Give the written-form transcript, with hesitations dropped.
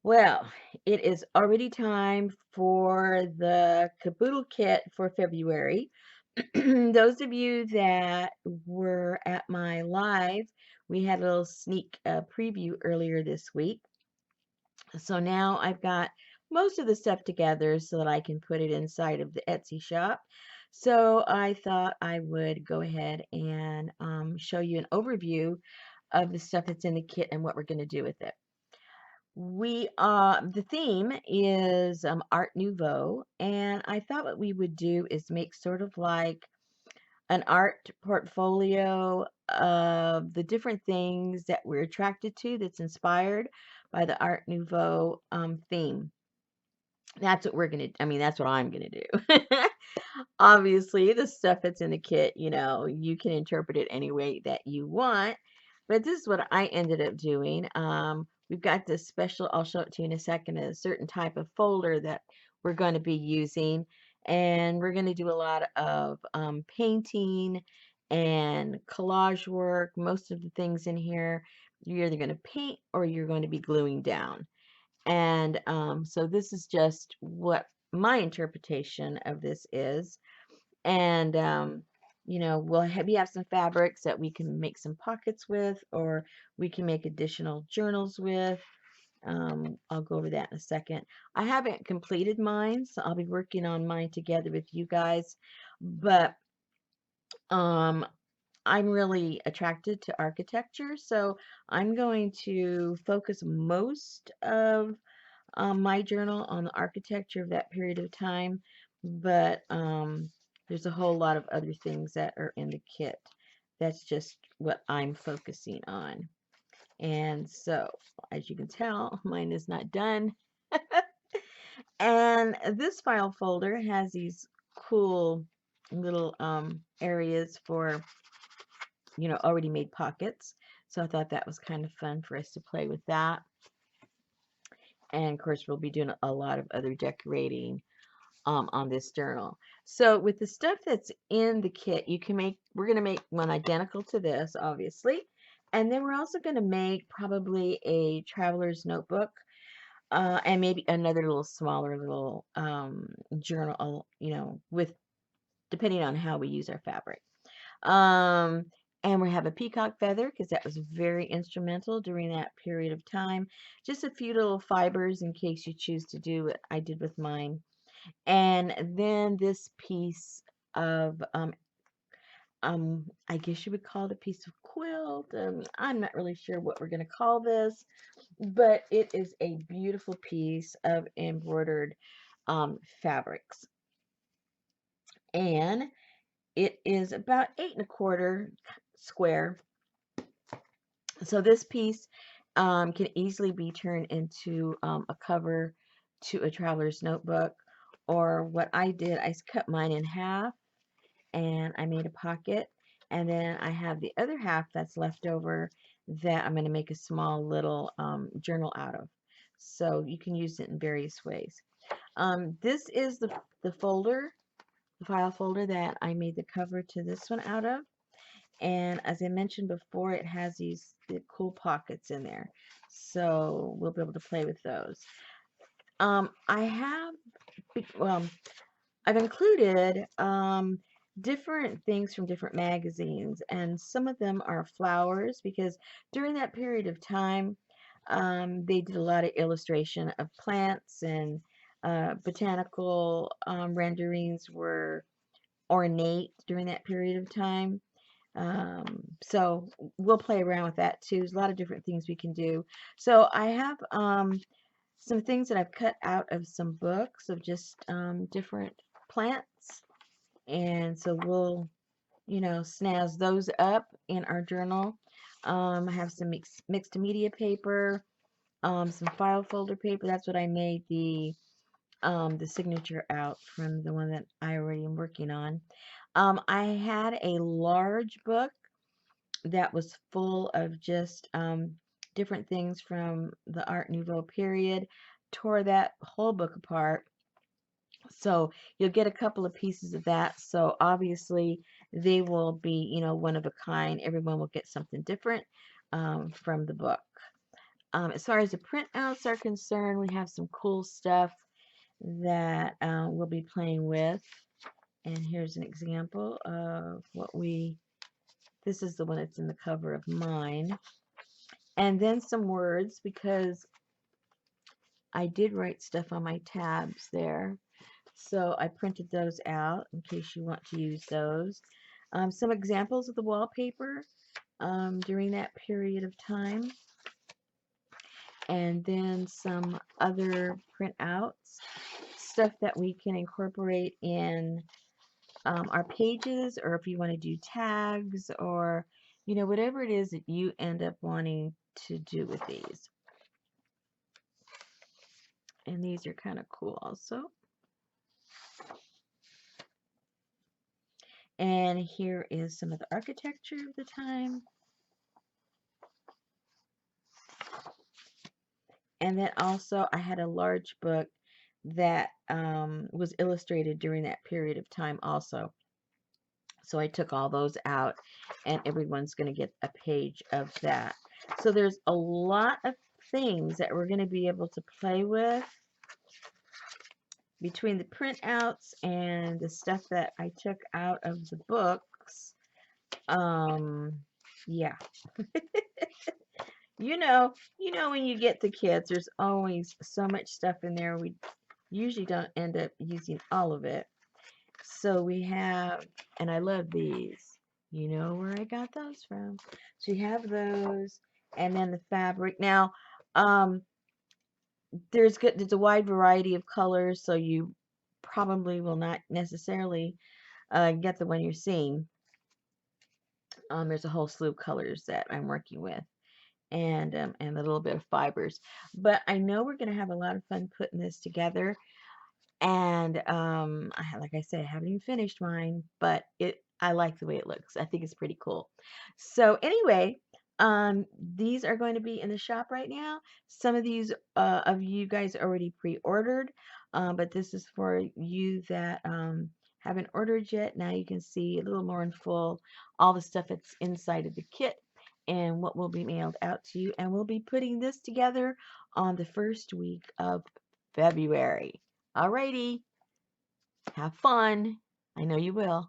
Well, it is already time for the Caboodle Kit for February. Those of you that were at my live, we had a little sneak preview earlier this week. So now I've got most of the stuff together so that I can put it inside of the Etsy shop. So I thought I would go ahead and show you an overview of the stuff that's in the kit and what we're going to do with it. The theme is Art Nouveau, and I thought what we would do is make sort of like an art portfolio of the different things that we're attracted to that's inspired by the Art Nouveau theme. That's what we're gonna, I mean, that's what I'm gonna do. Obviously, the stuff that's in the kit, you can interpret it any way that you want, but this is what I ended up doing. We've got this special, I'll show it to you in a second, a certain type of folder that we're going to be using, and we're going to do a lot of painting and collage work. Most of the things in here, you're either going to paint or you're going to be gluing down. And so this is just what my interpretation of this is. And we have some fabrics that we can make some pockets with, or we can make additional journals with. I'll go over that in a second. I haven't completed mine, so I'll be working on mine together with you guys. But um, I'm really attracted to architecture, so I'm going to focus most of my journal on the architecture of that period of time, but there's a whole lot of other things that are in the kit. That's just what I'm focusing on. And so, as you can tell, mine is not done. And this file folder has these cool little areas for, already made pockets. So I thought that was kind of fun for us to play with that. And of course, we'll be doing a lot of other decorating on this journal. So with the stuff that's in the kit, we're going to make one identical to this, obviously. And then we're also going to make probably a traveler's notebook and maybe another little smaller little journal, with depending on how we use our fabric. Um, and we have a peacock feather because that was very instrumental during that period of time. Just a few little fibers in case you choose to do what I did with mine. And then this piece of, I guess you would call it a piece of quilt. I'm not really sure what we're going to call this, but it is a beautiful piece of embroidered fabrics. And it is about 8¼ square. So this piece can easily be turned into a cover to a traveler's notebook. Or what I did, I cut mine in half and I made a pocket. And then I have the other half that's left over that I'm going to make a small little journal out of. So you can use it in various ways. This is the folder, the file folder that I made the cover to this one out of. And as I mentioned before, it has the cool pockets in there. So we'll be able to play with those. I have, well, I've included different things from different magazines, and some of them are flowers because during that period of time, they did a lot of illustration of plants, and botanical renderings were ornate during that period of time. So we'll play around with that too. There's a lot of different things we can do. So I have some things that I've cut out of some books of just different plants. And so we'll, snazz those up in our journal. I have some mixed media paper, some file folder paper. That's what I made the signature out from the one that I already am working on. I had a large book that was full of just different things from the Art Nouveau period. Tore that whole book apart. So you'll get a couple of pieces of that. So obviously they will be, one of a kind. Everyone will get something different from the book. As far as the printouts are concerned, we have some cool stuff that we'll be playing with. And here's an example of what this is the one that's in the cover of mine. And then some words, because I did write stuff on my tabs there. So I printed those out in case you want to use those. Some examples of the wallpaper during that period of time. And then some other printouts, stuff that we can incorporate in our pages, or if you want to do tags, or whatever it is that you end up wanting to do with these. And these are kind of cool also. And here is some of the architecture of the time. And then also I had a large book that was illustrated during that period of time also. So I took all those out, and everyone's going to get a page of that. So there's a lot of things that we're going to be able to play with between the printouts and the stuff that I took out of the books. Yeah. You know when you get the kids, there's always so much stuff in there. We usually don't end up using all of it. So we have, and I love these. You know where I got those from. So you have those, and then the fabric. Now, there's a wide variety of colors, so you probably will not necessarily get the one you're seeing. There's a whole slew of colors that I'm working with, and a little bit of fibers. But I know we're going to have a lot of fun putting this together. And like I said, I haven't even finished mine, but I like the way it looks. I think it's pretty cool. So anyway, these are going to be in the shop right now. Some of these of you guys already pre-ordered, but this is for you that haven't ordered yet. Now you can see a little more in full all the stuff that's inside of the kit and what will be mailed out to you. And we'll be putting this together on the first week of February. Alrighty, have fun. I know you will.